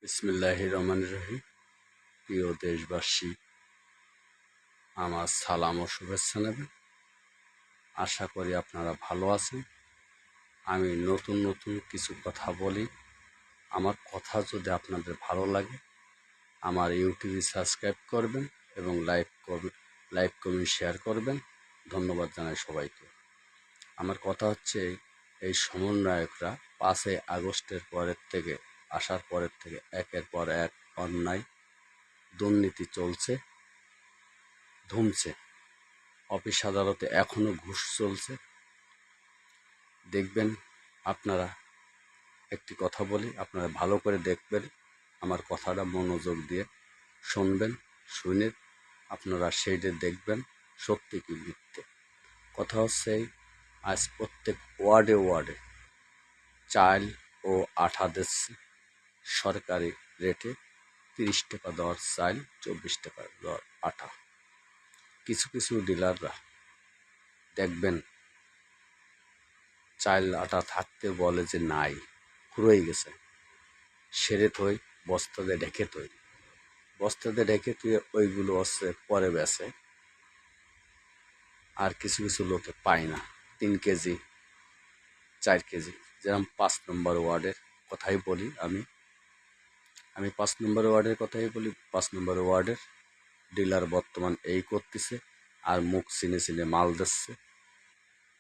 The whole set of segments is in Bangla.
বিসমিল্লাহির রহমানির রহিম। প্রিয় দেশবাসী, আমার সালাম ও শুভেচ্ছা নেবেন। আশা করি আপনারা ভালো আছেন। আমি নতুন নতুন কিছু কথা বলি। আমার কথা যদি আপনাদের ভালো লাগে, আমার ইউটিউবে সাবস্ক্রাইব করবেন এবং লাইক কমেন্ট শেয়ার করবেন। ধন্যবাদ জানাই সবাইকে। আমার কথা হচ্ছে, এই সমন্বয়করা 5ই আগস্টের আসার পরের থেকে একের পর এক অন্যায় দুর্নীতি চলছে, ধুমছে। অফিস আদালতে এখনো ঘুষ চলছে। দেখবেন, আপনারা একটি কথা বলি, আপনারা ভালো করে দেখবেন, আমার কথাটা মনোযোগ দিয়ে শুনবেন। শুনে আপনারা সেইটা দেখবেন সত্যি কি মিথ্যে। কথা হচ্ছে, আজ প্রত্যেক ওয়ার্ডে ওয়ার্ডে চাল ও আটা দিচ্ছে সরকারি রেটে। 30 টাকা দর চাল, 24 টাকা দর আটা। কিছু কিছু ডিলাররা দেখবেন চাল আটা থাকতে বলে যে নাই, ফুরোই গেছে, সেরে থই, বস্তাতে ঢেকে থই। বস্তাতে ঢেকে থুয়ে ওইগুলো হচ্ছে পরে বেচে। আর কিছু কিছু লোকে পায় না 3 কেজি 4 কেজি। যেরকম 5 নম্বর ওয়ার্ডের কথাই বলি, আমি 5 নম্বর ওয়ার্ডের কথাই বলি। 5 নম্বর ওয়ার্ডের ডিলার বর্তমান এই করতেছে, আর মুখ চিনে চিনে মাল দিচ্ছে।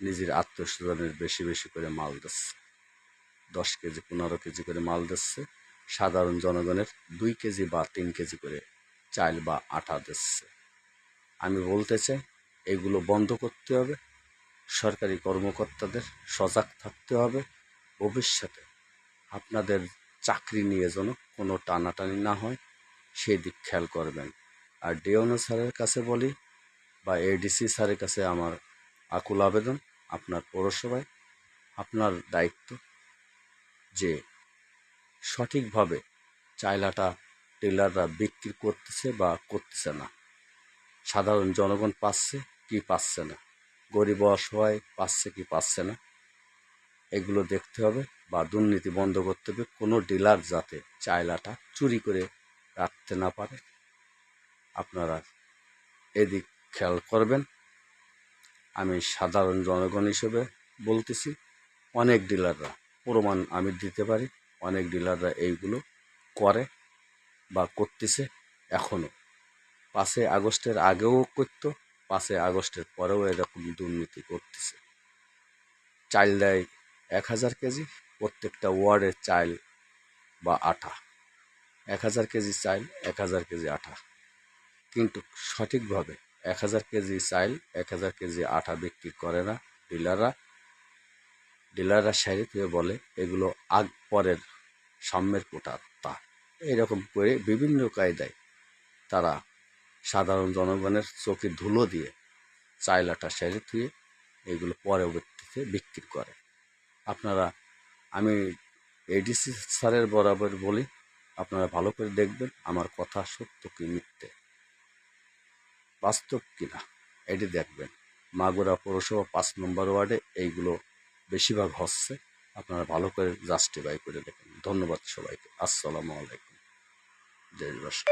নিজের আত্মীয় স্বজনের বেশি বেশি করে মাল দিচ্ছে। 10 কেজি 15 কেজি করে মাল দিচ্ছে। সাধারণ জনগণের 2 কেজি বা 3 কেজি করে চাল বা আটা দিচ্ছে। আমি বলতে চাই, এগুলো বন্ধ করতে হবে। সরকারি কর্মকর্তাদের সজাগ থাকতে হবে। ভবিষ্যতে আপনাদের চাকরি নিয়ে যেন কোনো টানাটানি না হয়, সেই দিক খেয়াল করবেন। আর ডিওনো স্যারের কাছে বলি, বা এডিসি স্যারের কাছে আমার আকুল আবেদন, আপনার পৌরসভায় আপনার দায়িত্ব যে সঠিকভাবে চাল আটা ডিলাররা বিক্রি করতেছে বা করতেছে না, সাধারণ জনগণ পাচ্ছে কি পাচ্ছে না, গরিব অসহায় পাচ্ছে কি পাচ্ছে না, এগুলো দেখতে হবে। বা দুর্নীতি বন্ধ করতে হবে। কোনো ডিলার যাতে চাল আটা চুরি করে রাখতে না পারে, আপনারা এদিক খেয়াল করবেন। আমি সাধারণ জনগণ হিসেবে বলতেছি, অনেক ডিলাররা, প্রমাণ আমি দিতে পারি, অনেক ডিলাররা এইগুলো করে বা করতেছে এখনও। 5ই আগস্টের আগেও করত, 5ই আগস্টের পরেও এরকম দুর্নীতি করতেছে। চাল দেয় 1000 কেজি, প্রত্যেকটা ওয়ার্ডের চাল বা আটা 1000 কেজি চাল, 1000 কেজি আটা। কিন্তু সঠিকভাবে 1000 কেজি চাল, 1000 কেজি আটা বিক্রি করে না ডিলাররা। ডিলাররা সাইরে থেকে বলে এগুলো আগ পরের সাম্যের কোটা তা। এরকম করে বিভিন্ন কায়দায় তারা সাধারণ জনগণের চোখে ধুলো দিয়ে চাল আটা সাইরে থুয়ে এগুলো পরবর্তীতে বিক্রি করে। আপনারা, আমি এডিসি স্যারের বরাবর বলি, আপনারা ভালো করে দেখবেন আমার কথা সত্য কি মিথ্যে, বাস্তব কিনা, এটি দেখবেন। মাগুরা পৌরসভা 5 নম্বর ওয়ার্ডে এইগুলো বেশিরভাগ হচ্ছে। আপনারা ভালো করে জাস্টিফাই করে দেখেন। ধন্যবাদ সবাইকে। আসসালামু আলাইকুম। দেশবাসী।